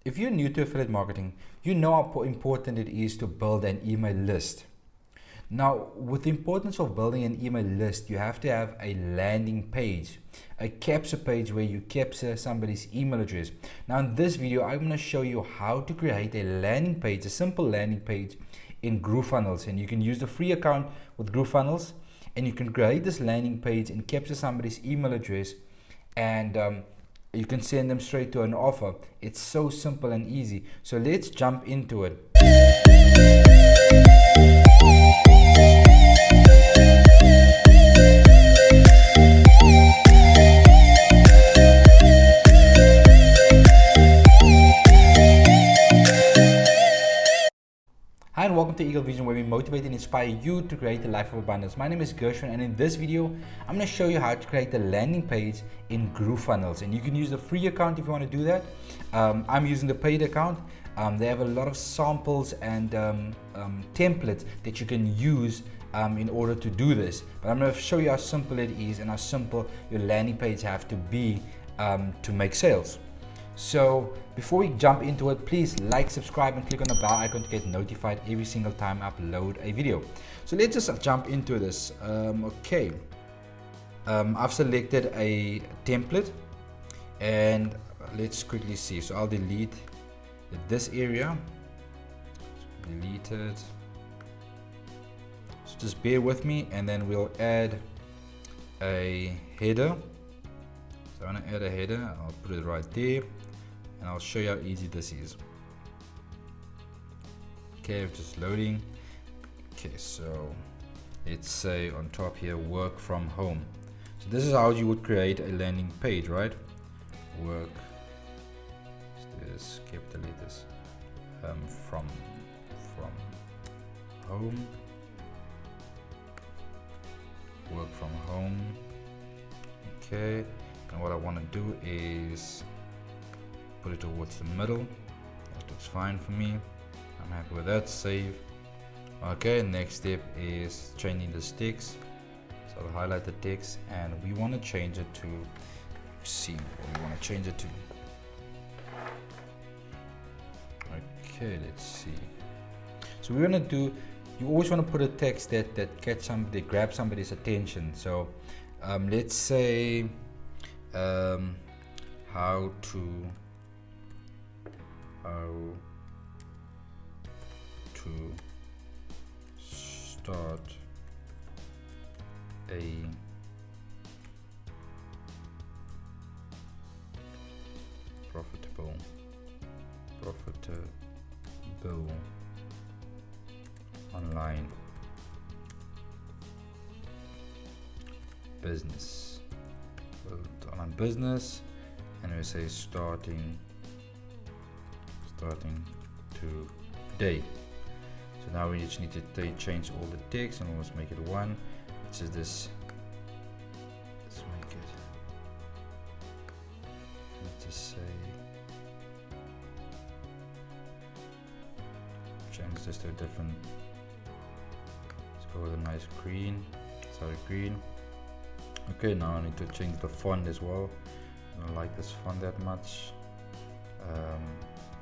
If you're new to affiliate marketing, you know how important it is to build an email list. Now, with the importance of building an email list, you have to have a landing page, a capture page where you capture somebody's email address. Now, in this video, I'm going to show you how to create a landing page, a simple landing page in GrooveFunnels. And you can use the free account with GrooveFunnels, and you can create this landing page and capture somebody's email address, and you can send them straight to an offer. It's so simple and easy. So let's jump into it. Hi and welcome to Eagle Vision, where we motivate and inspire you to create a life of abundance. My name is Gershwin, and in this video I'm going to show you how to create a landing page in GrooveFunnels. And you can use the free account if you want to do that. I'm using the paid account. They have a lot of samples and templates that you can use in order to do this. But I'm going to show you how simple it is and how simple your landing page have to be to make sales. So before we jump into it, please like, subscribe, and click on the bell icon to get notified every single time I upload a video. So let's just jump into this. I've selected a template, and let's quickly see. So I'll delete this area. Delete it. So just bear with me, and then we'll add a header. So I want to add a header. I'll put it right there. And I'll show you how easy this is. Okay, just loading. Okay, so let's say on top here, work from home. So this is how you would create a landing page, right? Work, this capital letters, from home. Work from home. Okay, and what I want to do is put it towards the middle. That looks fine for me. I'm happy with that. Save. Okay, next step is changing the text. So I'll highlight the text, and we want to change it to see what we want to change it to. Okay, let's see. So we're gonna do, you always want to put a text that grabs somebody's attention. So let's say how to start a profitable online business. Online business, and we say starting today. So now we just need to change all the text, and let's make it one. Which is this. Let's make it. Let's just say. Change this to a different. Let's go with a nice green. Sorry, green. Okay, now I need to change the font as well. I don't like this font that much. What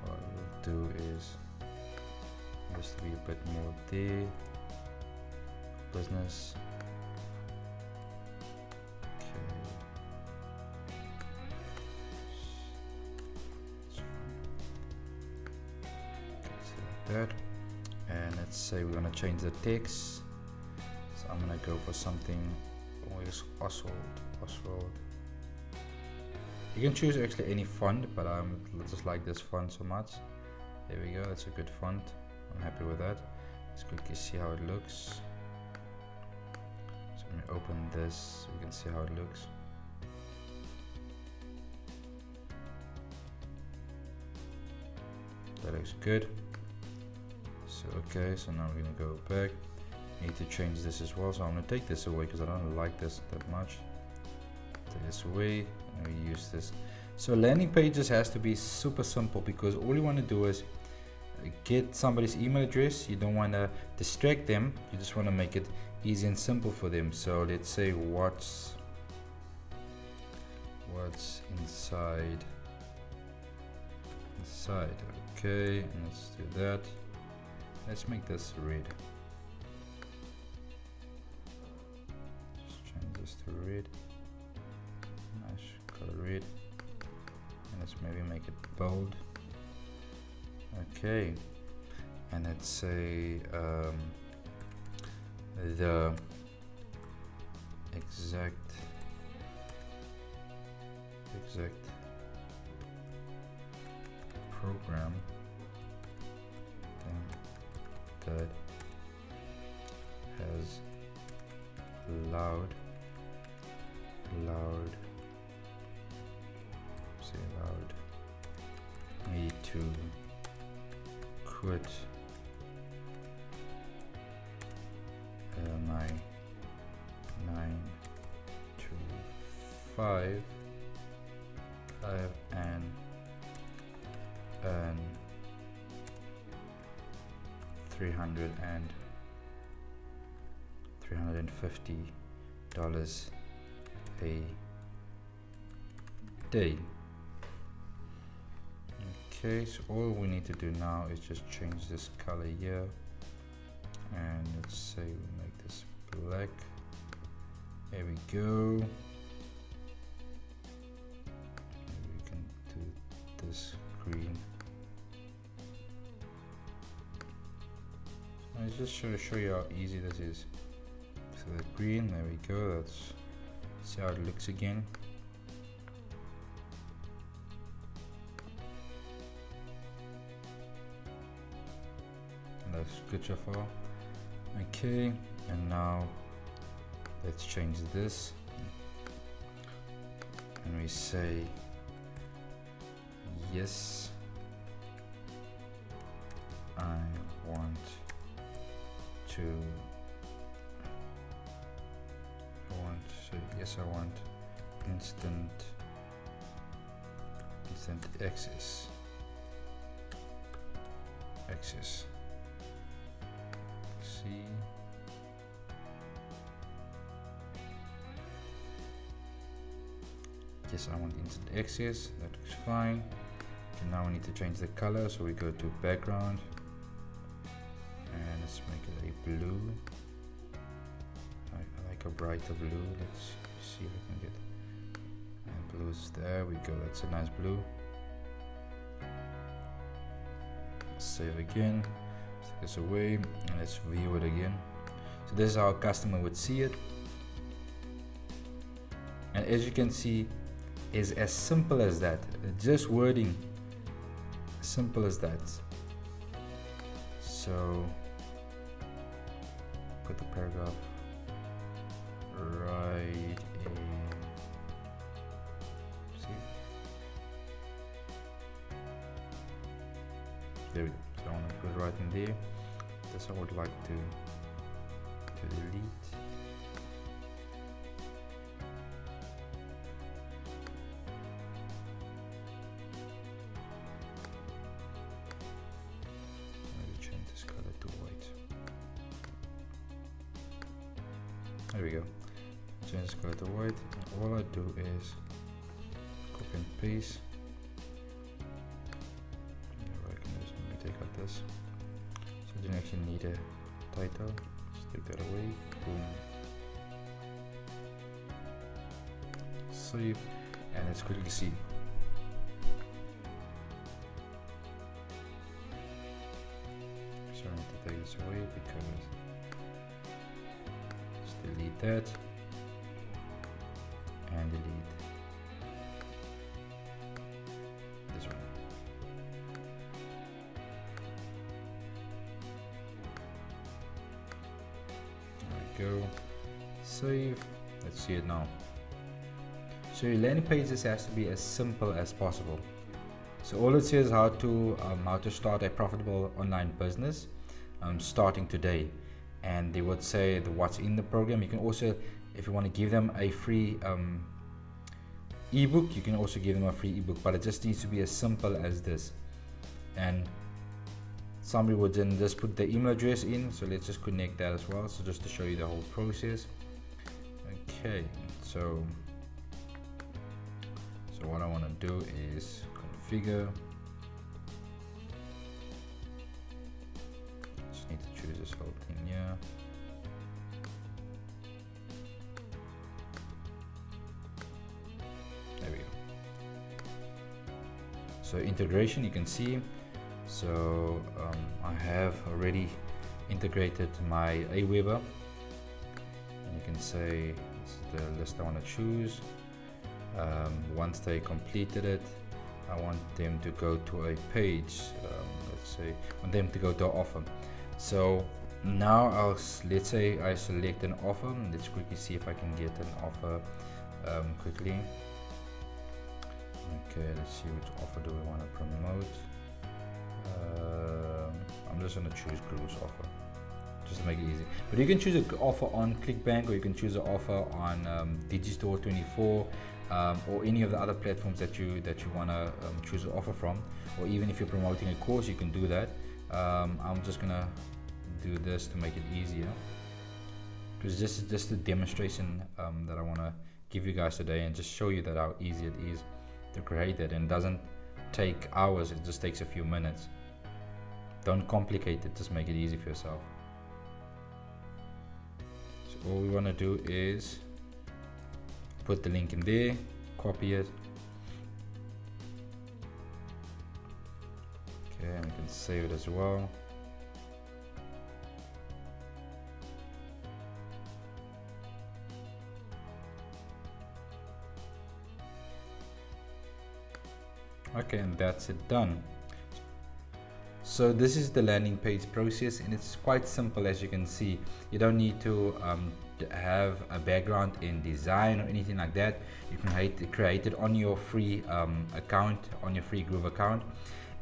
I will do is just be a bit more there. Business. Okay. So like that. And let's say we're gonna change the text. So I'm gonna go for something. Always Oswald. You can choose actually any font, but I just like this font so much. There we go, that's a good font. I'm happy with that. Let's quickly see how it looks. So when we open this, we can see how it looks. That looks good. So okay, so now we're gonna go back. Need to change this as well, so I'm going to take this away because I don't like this that much. Take this away, and we use this. So landing pages has to be super simple, because all you want to do is get somebody's email address. You don't want to distract them, you just want to make it easy and simple for them. So let's say what's inside the side. Okay, let's do that. Let's make this red. Just change this to red. Nice color red. And let's maybe make it bold. Okay, and let's say the exact program that has allowed me to quit my 9 to 5 and earn $350 a day. Okay, so all we need to do now is just change this color here, and let's say we make this black. There we go. Maybe we can do this green. I just show you how easy this is. So the green, there we go. Let's see how it looks again. That's good so far. Okay, and now let's change this, and we say yes, I want instant access. See, yes, I want instant access. That looks fine. And now we need to change the color, so we go to background and let's make it a blue. I like a brighter blue. Let's see if we can get blues. There we go. That's a nice blue. Save again. Take this away and let's view it again. So this is how a customer would see it, and as you can see, is as simple as that. Just wording, simple as that. So put the paragraph right in. See, there we go. So I want to put it right in there. This I would like to delete. Maybe change this color to white. There we go. Change this color to white. All I do is copy and paste. I can just maybe take out this. So I didn't actually need a title. Just take that away. Boom. Save, and let's quickly see. So I need to take this away because just delete that and delete this one. There we go. Save. Let's see it now. So your landing pages has to be as simple as possible. So all it says how to start a profitable online business starting today, and they would say what's in the program. You can also, if you want to give them a free ebook, you can also give them a free ebook, but it just needs to be as simple as this. And somebody would then just put the email address in, so let's just connect that as well, so just to show you the whole process. Okay, so what I want to do is configure just open here. There we go. So integration, you can see. So I have already integrated my Aweber. You can say this is the list I want to choose. Once they completed it, I want them to go to a page. Let's say I want them to go to an offer. So now let's say I select an offer. Let's quickly see if I can get an offer quickly. Okay, let's see which offer do we want to promote. I'm just going to choose Groove's offer, just to make it easy. But you can choose an offer on ClickBank, or you can choose an offer on Digistore 24, or any of the other platforms that you want to choose an offer from. Or even if you're promoting a course, you can do that. I'm just going to do this to make it easier, because this is just a demonstration that I want to give you guys today, and just show you that how easy it is to create it, and it doesn't take hours, it just takes a few minutes. Don't complicate it, just make it easy for yourself. So all we want to do is put the link in there, copy it. Okay, and we can save it as well. Okay, and that's it done. So this is the landing page process, and it's quite simple. As you can see, you don't need to have a background in design or anything like that. You can create it on your free account, on your free Groove account.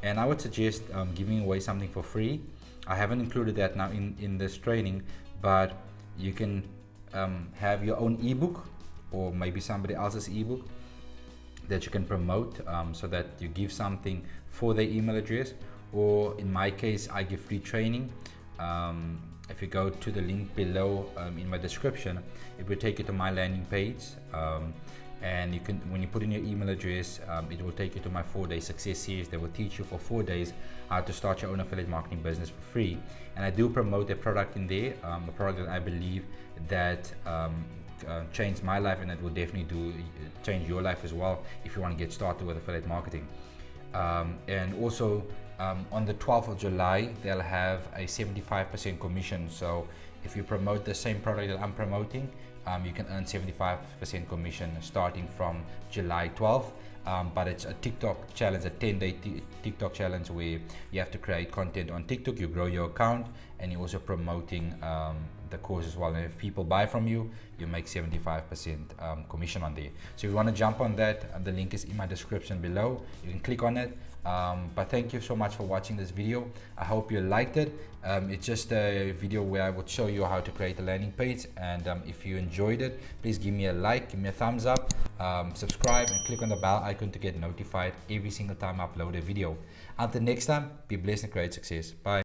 And I would suggest giving away something for free. I haven't included that now in this training, but you can have your own ebook, or maybe somebody else's ebook that you can promote, so that you give something for their email address. Or in my case, I give free training. If you go to the link below in my description, it will take you to my landing page, and you can, when you put in your email address, it will take you to my 4-day success series that will teach you for 4 days how to start your own affiliate marketing business for free. And I do promote a product in there, a product that I believe that changed my life, and it will definitely change your life as well if you want to get started with affiliate marketing. And also on the 12th of July, they'll have a 75% commission. So if you promote the same product that I'm promoting, you can earn 75% commission starting from July 12th. But it's a TikTok challenge, a 10-day TikTok challenge, where you have to create content on TikTok, you grow your account, and you're also promoting the course as well. And if people buy from you, you make 75% commission on there. So if you want to jump on that, the link is in my description below. You can click on it. But thank you so much for watching this video. I hope you liked it. It's just a video where I would show you how to create a landing page, and if you enjoyed it, please give me a like, give me a thumbs up, subscribe, and click on the bell icon to get notified every single time I upload a video. Until next time, be blessed and create success. Bye.